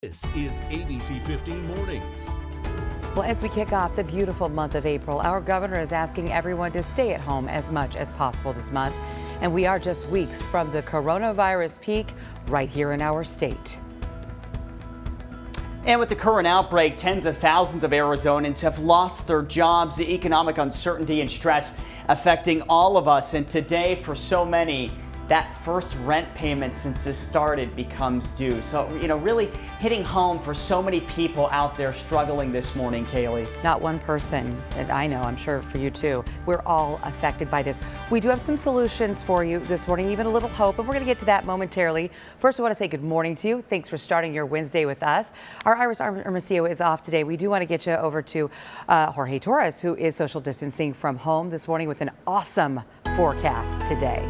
This is ABC15 Mornings. Well, as we kick off the beautiful month of April, our governor is asking everyone to stay at home as much as possible this month. And we are just weeks from the coronavirus peak right here in our state. And with the current outbreak, tens of thousands of Arizonans have lost their jobs, the economic uncertainty and stress affecting all of us. And today, for so many, that first rent payment since this started becomes due. So, really hitting home for so many people out there struggling this morning, Kaylee. Not one person, and I know, I'm sure for you too. We're all affected by this. We do have some solutions for you this morning, even a little hope, and we're going to get to that momentarily. First, I want to say good morning to you. Thanks for starting your Wednesday with us. Our Iris Hermosillo is off today. We do want to get you over to Jorge Torres, who is social distancing from home this morning with an awesome forecast today.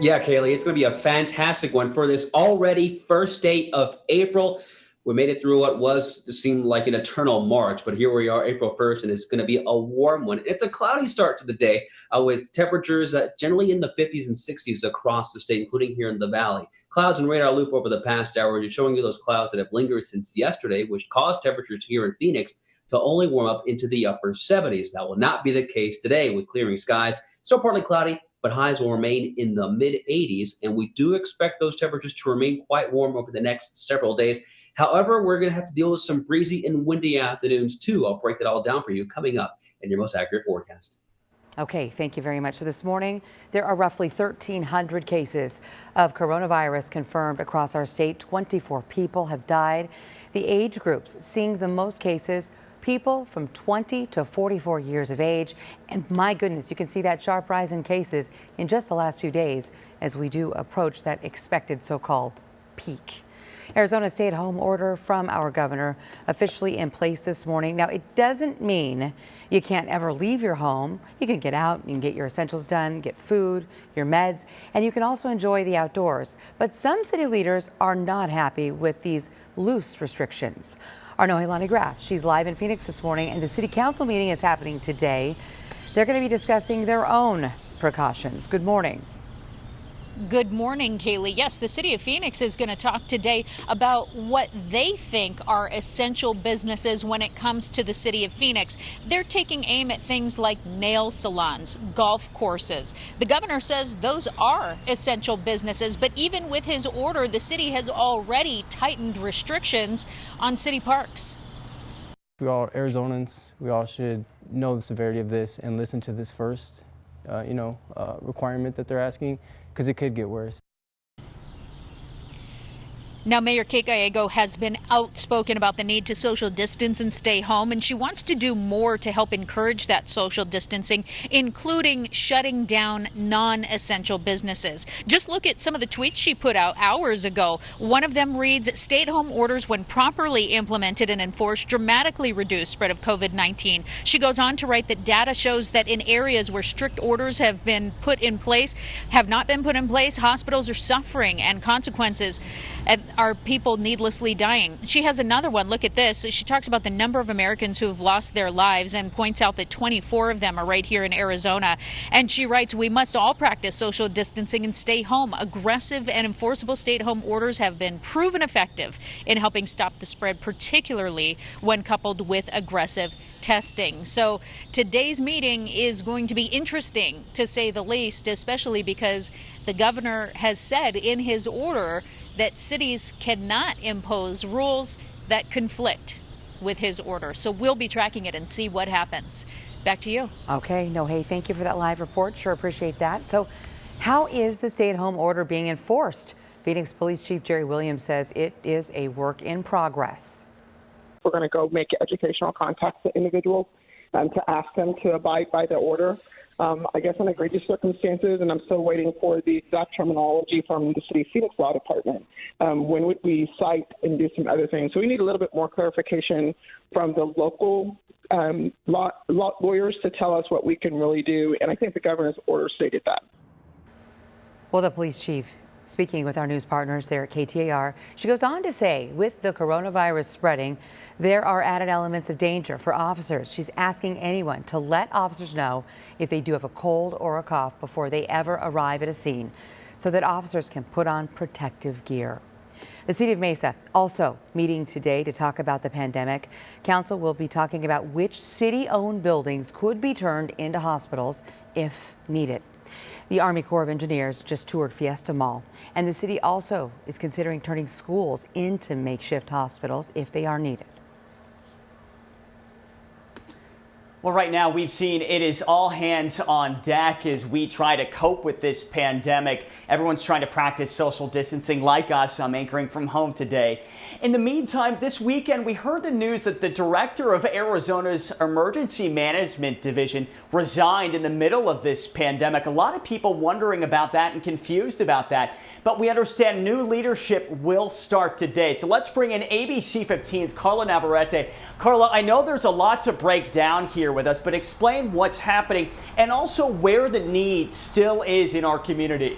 Yeah, Kaylee, it's going to be a fantastic one for this already first day of April. We made it through what seemed like an eternal March, but here we are, April 1st, and it's going to be a warm one. It's a cloudy start to the day with temperatures generally in the 50s and 60s across the state, including here in the valley. Clouds and radar loop over the past hour, and showing you those clouds that have lingered since yesterday, which caused temperatures here in Phoenix to only warm up into the upper 70s. That will not be the case today with clearing skies. Still partly cloudy, but highs will remain in the mid 80s, and we do expect those temperatures to remain quite warm over the next several days. However, we're going to have to deal with some breezy and windy afternoons too. I'll break that all down for you coming up in your most accurate forecast. Okay, thank you very much. So this morning, there are roughly 1,300 cases of coronavirus confirmed across our state. 24 people have died. The age groups seeing the most cases, people from 20 to 44 years of age. And my goodness, you can see that sharp rise in cases in just the last few days as we do approach that expected so-called peak. Arizona stay-at-home order from our governor officially in place this morning. Now, it doesn't mean you can't ever leave your home. You can get out, you can get your essentials done, get food, your meds, and you can also enjoy the outdoors. But some city leaders are not happy with these loose restrictions. Our Nohelani Graff, she's live in Phoenix this morning, and the city council meeting is happening today. They're going to be discussing their own precautions. Good morning. Good morning, Kaylee. Yes, the city of Phoenix is going to talk today about what they think are essential businesses when it comes to the city of Phoenix. They're taking aim at things like nail salons, golf courses. The governor says those are essential businesses, but even with his order, the city has already tightened restrictions on city parks. We all Arizonans, we all should know the severity of this and listen to this first, requirement that they're asking, because it could get worse. Now, Mayor Kate Gallego has been outspoken about the need to social distance and stay home, and she wants to do more to help encourage that social distancing, including shutting down non-essential businesses. Just look at some of the tweets she put out hours ago. One of them reads, "Stay-at-home orders, when properly implemented and enforced, dramatically reduce spread of COVID-19. She goes on to write that data shows that in areas where strict orders have not been put in place, hospitals are suffering and consequences. Are people needlessly dying." She has another one. Look at this. She talks about the number of Americans who have lost their lives and points out that 24 of them are right here in Arizona. And she writes, "We must all practice social distancing and stay home. Aggressive and enforceable stay-at-home orders have been proven effective in helping stop the spread, particularly when coupled with aggressive testing." So today's meeting is going to be interesting, to say the least, especially because the governor has said in his order that cities cannot impose rules that conflict with his order. So we'll be tracking it and see what happens. Back to you. Okay, thank you for that live report. Sure appreciate that. So how is the stay-at-home order being enforced? Phoenix Police Chief Jerry Williams says it is a work in progress. We're going to go make educational contacts with individuals to ask them to abide by the order. I guess in egregious circumstances, and I'm still waiting for the exact terminology from the City of Phoenix Law Department. When would we cite and do some other things? So we need a little bit more clarification from the local law lawyers to tell us what we can really do, and I think the governor's order stated that. Well, the police chief speaking with our news partners there at KTAR, she goes on to say, with the coronavirus spreading, there are added elements of danger for officers. She's asking anyone to let officers know if they do have a cold or a cough before they ever arrive at a scene, so that officers can put on protective gear. The City of Mesa also meeting today to talk about the pandemic. Council will be talking about which city-owned buildings could be turned into hospitals if needed. The Army Corps of Engineers just toured Fiesta Mall, and the city also is considering turning schools into makeshift hospitals if they are needed. Well, right now we've seen it is all hands on deck as we try to cope with this pandemic. Everyone's trying to practice social distancing like us. I'm anchoring from home today. In the meantime, this weekend we heard the news that the director of Arizona's Emergency Management Division resigned in the middle of this pandemic. A lot of people wondering about that and confused about that. But we understand new leadership will start today. So let's bring in ABC 15's Carla Navarrete. Carla, I know there's a lot to break down here with us, but explain what's happening and also where the need still is in our community.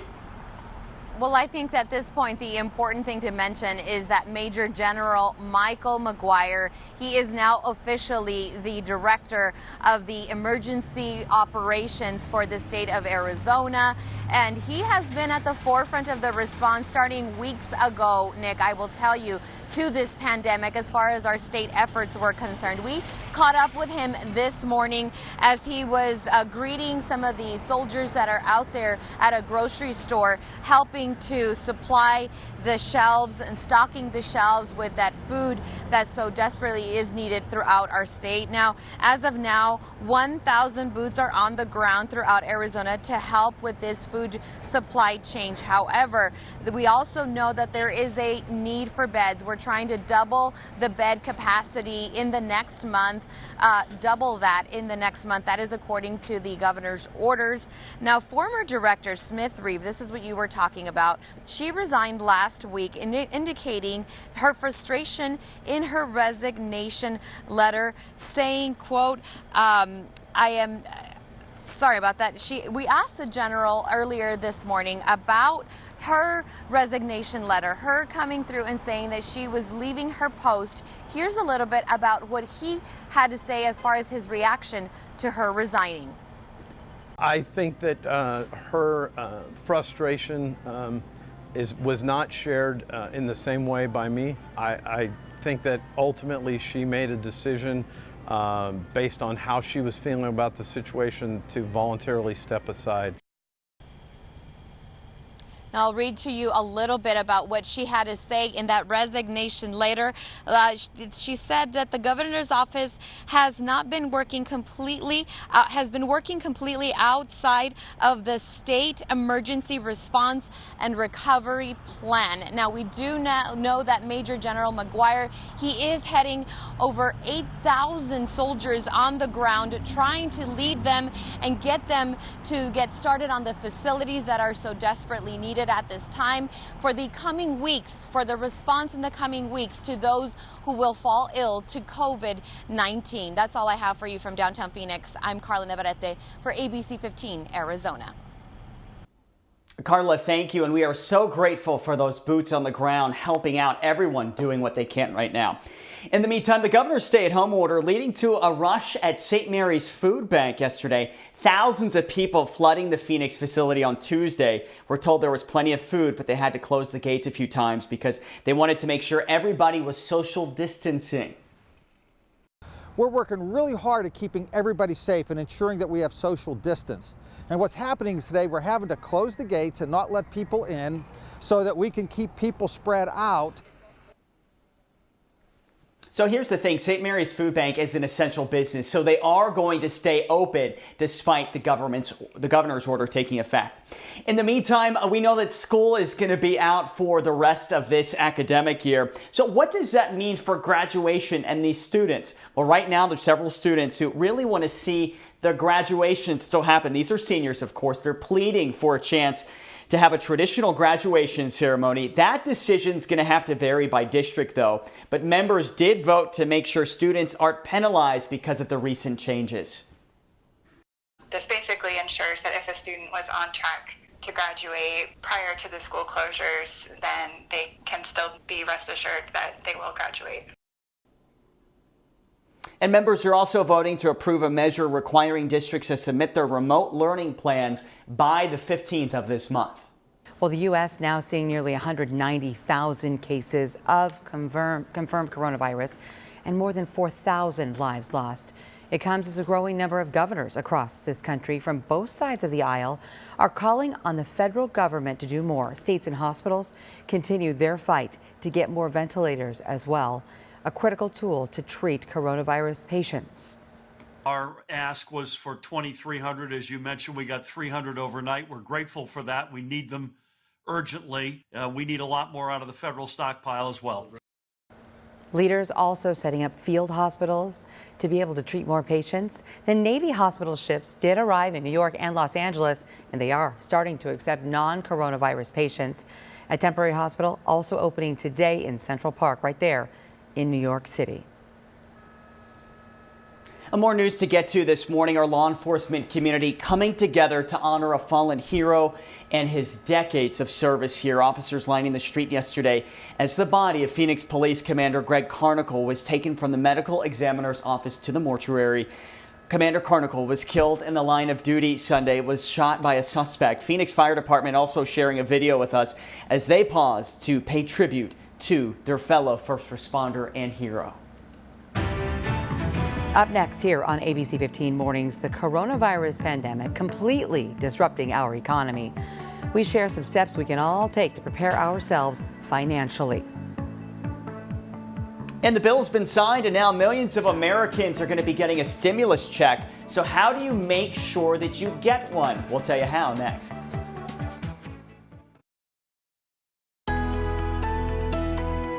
Well, I think at this point, the important thing to mention is that Major General Michael McGuire, he is now officially the director of the emergency operations for the state of Arizona. And he has been at the forefront of the response starting weeks ago, Nick, I will tell you, to this pandemic as far as our state efforts were concerned. We caught up with him this morning as he was greeting some of the soldiers that are out there at a grocery store, helping to supply the shelves and stocking the shelves with that food that so desperately is needed throughout our state. Now, as of now, 1,000 boots are on the ground throughout Arizona to help with this food supply chain. However, we also know that there is a need for beds. We're trying to double the bed capacity in the next month, double that in the next month. That is according to the governor's orders. Now, former director Smith Reeve, this is what you were talking about. She resigned last week, indicating her frustration in her resignation letter, saying, quote, I am sorry about that. We asked the general earlier this morning about her resignation letter, her coming through and saying that she was leaving her post. Here's a little bit about what he had to say as far as his reaction to her resigning. I think that her frustration was not shared in the same way by me. I think that ultimately she made a decision based on how she was feeling about the situation to voluntarily step aside. I'll read to you a little bit about what she had to say in that resignation letter. She said that the governor's office has not been working completely, outside of the state emergency response and recovery plan. Now, we do now know that Major General McGuire, he is heading over 8,000 soldiers on the ground, trying to lead them and get them to get started on the facilities that are so desperately needed at this time for the coming weeks, for the response in the coming weeks to those who will fall ill to COVID-19. That's all I have for you from downtown Phoenix. I'm Carla Navarrete for ABC 15 Arizona. Carla, thank you. And we are so grateful for those boots on the ground helping out everyone doing what they can right now. In the meantime, the governor's stay-at-home order leading to a rush at St. Mary's Food Bank yesterday. Thousands of people flooding the Phoenix facility on Tuesday. We're told there was plenty of food, but they had to close the gates a few times because they wanted to make sure everybody was social distancing. We're working really hard at keeping everybody safe and ensuring that we have social distance. And what's happening is today we're having to close the gates and not let people in so that we can keep people spread out. So here's the thing, St. Mary's Food Bank is an essential business, so they are going to stay open despite the governor's order taking effect. In the meantime, we know that school is going to be out for the rest of this academic year. So what does that mean for graduation and these students? Well, right now there's several students who really want to see their graduation still happen. These are seniors, of course. They're pleading for a chance to have a traditional graduation ceremony. That decision's going to have to vary by district, though. But members did vote to make sure students aren't penalized because of the recent changes. This basically ensures that if a student was on track to graduate prior to the school closures, then they can still be rest assured that they will graduate. And members are also voting to approve a measure requiring districts to submit their remote learning plans by the 15th of this month. Well, the U.S. now seeing nearly 190,000 cases of confirmed coronavirus and more than 4,000 lives lost. It comes as a growing number of governors across this country from both sides of the aisle are calling on the federal government to do more. States and hospitals continue their fight to get more ventilators as well, a critical tool to treat coronavirus patients. Our ask was for 2,300. As you mentioned, we got 300 overnight. We're grateful for that. We need them urgently. We need a lot more out of the federal stockpile as well. Leaders also setting up field hospitals to be able to treat more patients. The Navy hospital ships did arrive in New York and Los Angeles, and they are starting to accept non-coronavirus patients. A temporary hospital also opening today in Central Park, right there in New York City. More news to get to this morning. Our law enforcement community coming together to honor a fallen hero and his decades of service here. Officers lining the street yesterday as the body of Phoenix Police Commander Greg Carnicle was taken from the medical examiner's office to the mortuary. Commander Carnicle was killed in the line of duty Sunday, was shot by a suspect. Phoenix Fire Department also sharing a video with us as they pause to pay tribute to their fellow first responder and hero. Up next here on ABC 15 Mornings, the coronavirus pandemic completely disrupting our economy. We share some steps we can all take to prepare ourselves financially. And the bill's been signed, and now millions of Americans are going to be getting a stimulus check. So how do you make sure that you get one? We'll tell you how next.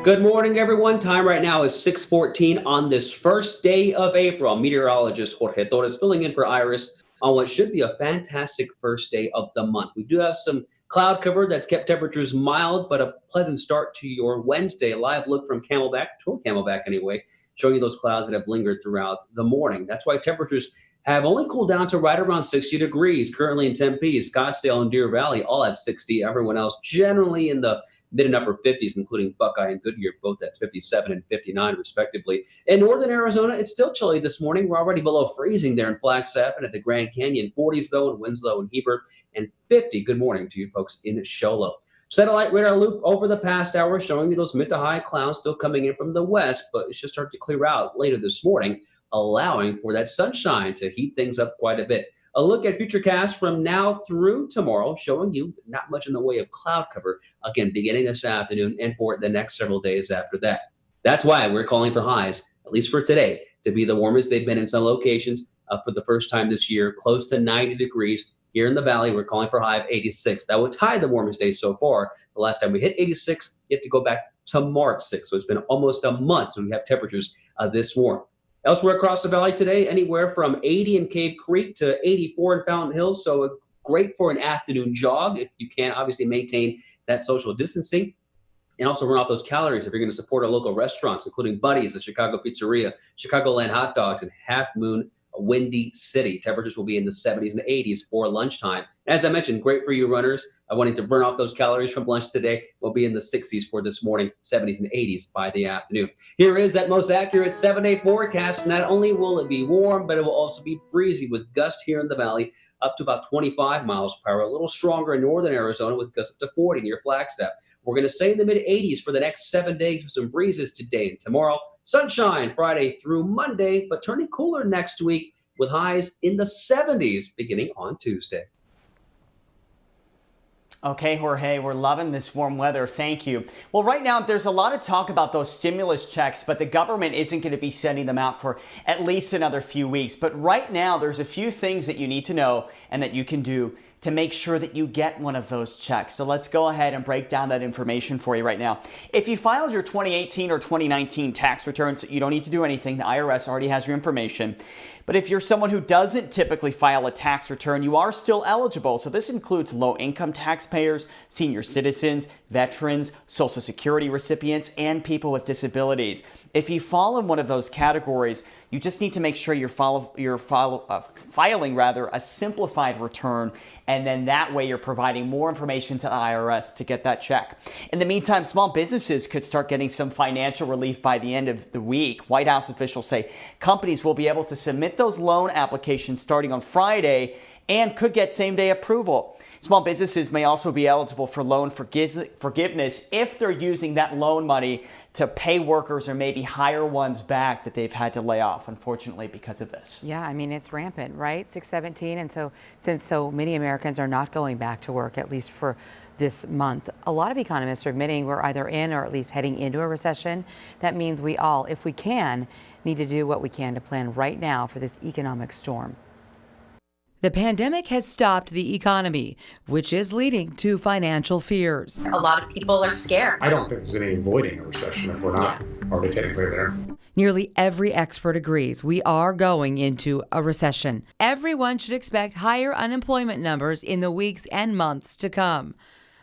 Good morning, everyone. Time right now is 6:14 on this first day of April. Meteorologist Jorge Torres filling in for Iris on what should be a fantastic first day of the month. We do have some cloud cover that's kept temperatures mild, but a pleasant start to your Wednesday. A live look from Camelback, toward Camelback anyway, showing you those clouds that have lingered throughout the morning. That's why temperatures have only cooled down to right around 60 degrees. Currently in Tempe, Scottsdale, and Deer Valley all at 60. Everyone else generally in the mid and upper 50s, including Buckeye and Goodyear, both at 57 and 59, respectively. In northern Arizona, it's still chilly this morning. We're already below freezing there in Flagstaff and at the Grand Canyon. 40s, though, in Winslow and Heber, and 50. Good morning to you folks in Show Low. Satellite radar loop over the past hour showing you those mid to high clouds still coming in from the west, but it should start to clear out later this morning, allowing for that sunshine to heat things up quite a bit. A look at Futurecast from now through tomorrow, showing you not much in the way of cloud cover, again, beginning this afternoon and for the next several days after that. That's why we're calling for highs, at least for today, to be the warmest they've been in some locations for the first time this year, close to 90 degrees. Here in the valley, we're calling for a high of 86. That would tie the warmest day so far. The last time we hit 86, you have to go back to March 6th. So it's been almost a month since we have temperatures this warm. Elsewhere across the valley today, anywhere from 80 in Cave Creek to 84 in Fountain Hills. So great for an afternoon jog if you can obviously maintain that social distancing. And also run off those calories if you're going to support our local restaurants, including Buddy's, the Chicago Pizzeria, Chicagoland Hot Dogs, and Half Moon Windy City. Temperatures will be in the 70s and 80s for lunchtime. As I mentioned, great for you runners wanting to burn off those calories from lunch today. We'll be in the 60s for this morning, 70s and 80s by the afternoon. Here is that most accurate 7-day forecast. Not only will it be warm, but it will also be breezy with gusts here in the valley up to about 25 miles per hour. A little stronger in northern Arizona with gusts up to 40 near Flagstaff. We're going to stay in the mid-80s for the next 7 days with some breezes today and tomorrow. Sunshine Friday through Monday, but turning cooler next week with highs in the 70s beginning on Tuesday. Okay, Jorge, we're loving this warm weather. Thank you. Well, right now, there's a lot of talk about those stimulus checks, but the government isn't going to be sending them out for at least another few weeks. But right now, there's a few things that you need to know and that you can do to make sure that you get one of those checks. So let's go ahead and break down that information for you right now. If you filed your 2018 or 2019 tax returns, you don't need to do anything. The IRS already has your information. But if you're someone who doesn't typically file a tax return, you are still eligible. So this includes low-income taxpayers, senior citizens, veterans, Social Security recipients, and people with disabilities. If you fall in one of those categories, you just need to make sure you're filing a simplified return, and then that way you're providing more information to the IRS to get that check. In the meantime, small businesses could start getting some financial relief by the end of the week. White House officials say companies will be able to submit those loan applications starting on Friday and could get same-day approval. Small businesses may also be eligible for loan forgiveness if they're using that loan money to pay workers or maybe hire ones back that they've had to lay off, unfortunately, because of this. Yeah, I mean, it's rampant, right? 617. And so since so many Americans are not going back to work, at least for this month, a lot of economists are admitting we're either in or at least heading into a recession. That means we all, if we can, need to do what we can to plan right now for this economic storm. The pandemic has stopped the economy, which is leading to financial fears. A lot of people are scared. I don't think there's any avoiding a recession if we're not already technically there. Nearly every expert agrees we are going into a recession. Everyone should expect higher unemployment numbers in the weeks and months to come.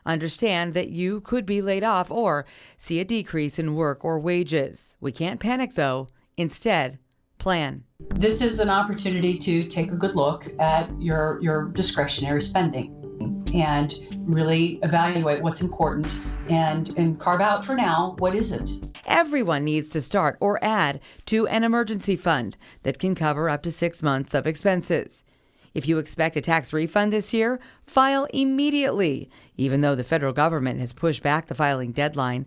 Understand that you could be laid off or see a decrease in work or wages. We can't panic, though. Instead, plan. This is an opportunity to take a good look at your discretionary spending and really evaluate what's important and carve out for now what isn't. Everyone needs to start or add to an emergency fund that can cover up to 6 months of expenses. If you expect a tax refund this year, file immediately, even though the federal government has pushed back the filing deadline.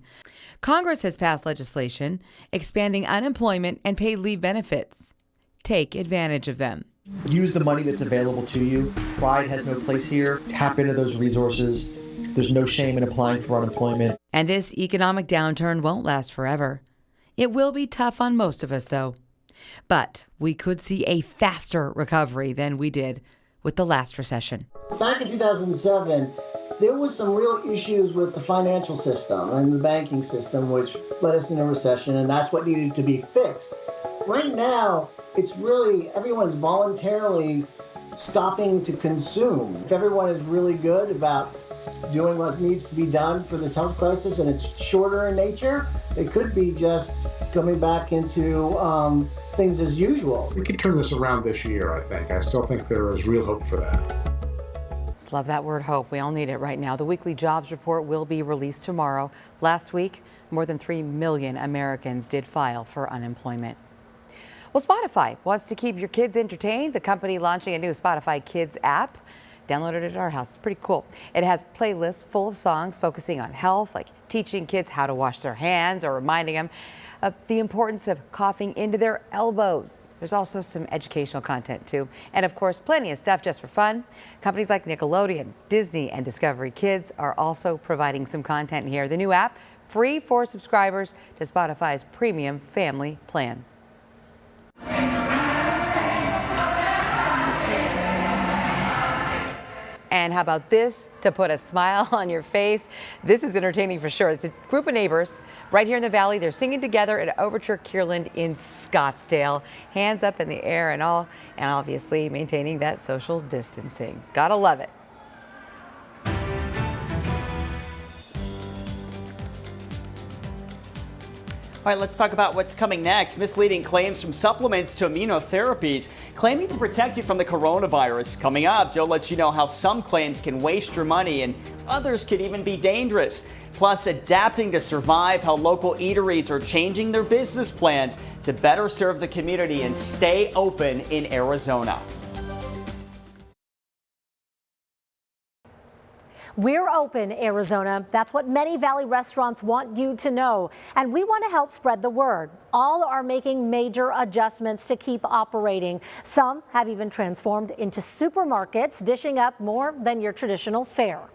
Congress has passed legislation expanding unemployment and paid leave benefits. Take advantage of them. Use the money that's available to you. Pride has no place here. Tap into those resources. There's no shame in applying for unemployment. And this economic downturn won't last forever. It will be tough on most of us, though. But we could see a faster recovery than we did with the last recession. Back in 2007, there was some real issues with the financial system and the banking system, which led us into a recession, and that's what needed to be fixed. Right now, it's really everyone's voluntarily stopping to consume. If everyone is really good about doing what needs to be done for this health crisis and it's shorter in nature, it could be just coming back into things as usual. We could turn this around this year, I think. I still think there is real hope for that. Just love that word hope. We all need it right now. The weekly jobs report will be released tomorrow. Last week, more than 3 million Americans did file for unemployment. Well, Spotify wants to keep your kids entertained. The company launching a new Spotify Kids app. Downloaded it at our house. It's pretty cool. It has playlists full of songs focusing on health, like teaching kids how to wash their hands or reminding them of the importance of coughing into their elbows. There's also some educational content, too. And, of course, plenty of stuff just for fun. Companies like Nickelodeon, Disney, and Discovery Kids are also providing some content here. The new app, free for subscribers to Spotify's premium family plan. And how about this to put a smile on your face? This is entertaining for sure. It's a group of neighbors right here in the valley. They're singing together at Overture Kierland in Scottsdale. Hands up in the air and all, and obviously maintaining that social distancing. Gotta love it. All right, let's talk about what's coming next. Misleading claims from supplements to immunotherapies claiming to protect you from the coronavirus. Coming up, Joe lets you know how some claims can waste your money and others could even be dangerous. Plus, adapting to survive, how local eateries are changing their business plans to better serve the community and stay open in Arizona. We're open, Arizona. That's what many Valley restaurants want you to know. And we want to help spread the word. All are making major adjustments to keep operating. Some have even transformed into supermarkets, dishing up more than your traditional fare.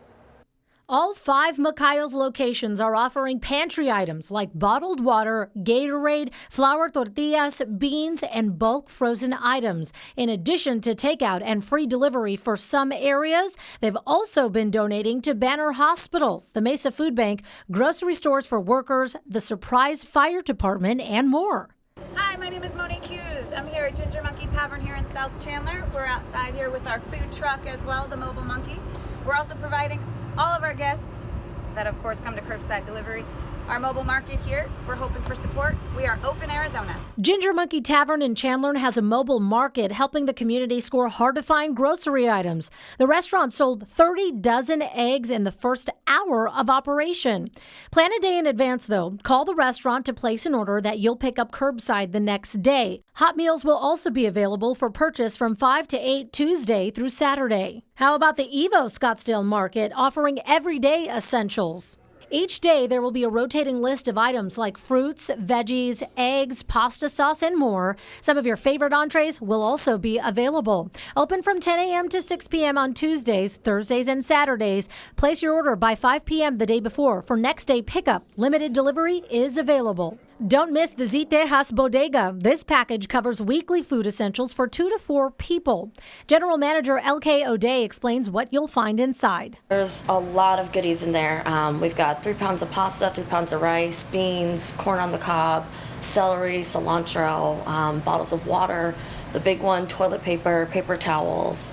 All 5 Macayos locations are offering pantry items like bottled water, Gatorade, flour tortillas, beans, and bulk frozen items. In addition to takeout and free delivery for some areas, they've also been donating to Banner Hospitals, the Mesa Food Bank, grocery stores for workers, the Surprise Fire Department, and more. Hi, my name is Monique Hughes. I'm here at Ginger Monkey Tavern here in South Chandler. We're outside here with our food truck as well, the Mobile Monkey. We're also providing all of our guests that of course come to curbside delivery our mobile market here. We're hoping for support. We are Open Arizona. Ginger Monkey Tavern in Chandler has a mobile market helping the community score hard-to-find grocery items. The restaurant sold 30 dozen eggs in the first hour of operation. Plan a day in advance, though. Call the restaurant to place an order that you'll pick up curbside the next day. Hot meals will also be available for purchase from 5 to 8 Tuesday through Saturday. How about the Evo Scottsdale Market offering everyday essentials? Each day, there will be a rotating list of items like fruits, veggies, eggs, pasta sauce, and more. Some of your favorite entrees will also be available. Open from 10 a.m. to 6 p.m. on Tuesdays, Thursdays, and Saturdays. Place your order by 5 p.m. the day before for next day pickup. Limited delivery is available. Don't miss the Zitejas Bodega. This package covers weekly food essentials for 2 to 4 people. General Manager L.K. O'Day explains what you'll find inside. There's a lot of goodies in there. We've got 3 pounds of pasta, 3 pounds of rice, beans, corn on the cob, celery, cilantro, bottles of water, the big one, toilet paper, paper towels,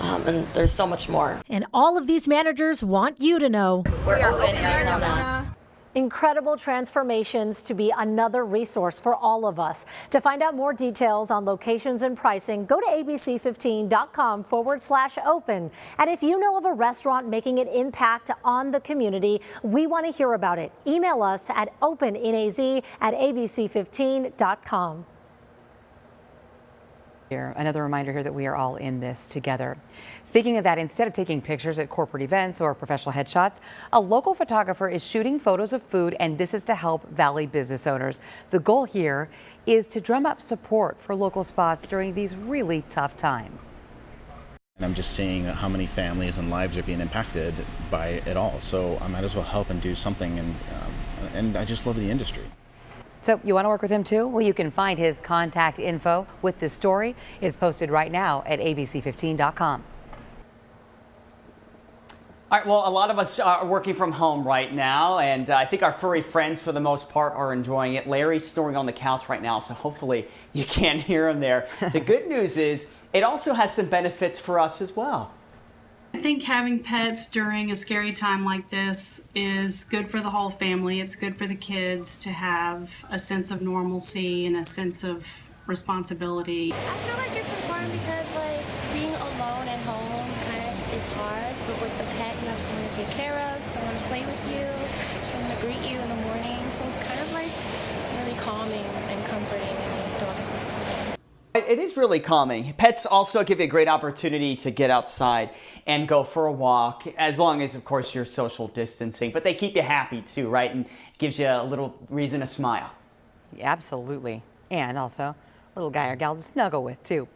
and there's so much more. And all of these managers want you to know. We're Open Arizona. Incredible transformations to be another resource for all of us. To find out more details on locations and pricing, go to abc15.com/open. And if you know of a restaurant making an impact on the community, we want to hear about it. Email us at openaz@abc15.com. Another reminder here that we are all in this together. Speaking of that, instead of taking pictures at corporate events or professional headshots, a local photographer is shooting photos of food, and this is to help Valley business owners. The goal here is to drum up support for local spots during these really tough times. And I'm just seeing how many families and lives are being impacted by it all. So I might as well help and do something, and I just love the industry. So you want to work with him too? Well, you can find his contact info with this story. It's posted right now at abc15.com. All right, well, a lot of us are working from home right now, and I think our furry friends, for the most part, are enjoying it. Larry's snoring on the couch right now, so hopefully you can't hear him there. The good news is it also has some benefits for us as well. I think having pets during a scary time like this is good for the whole family. It's good for the kids to have a sense of normalcy and a sense of responsibility. I feel like it's important because being alone at home kind of is hard, but with the pet you have someone to take care of, someone to play with you, someone to greet you in the morning, so it's kind of really calming and comforting and dog at this time. It is really calming. Pets also give you a great opportunity to get outside and go for a walk, as long as, of course, you're social distancing. But they keep you happy, too, right? And gives you a little reason to smile. Absolutely. And also a little guy or gal to snuggle with, too.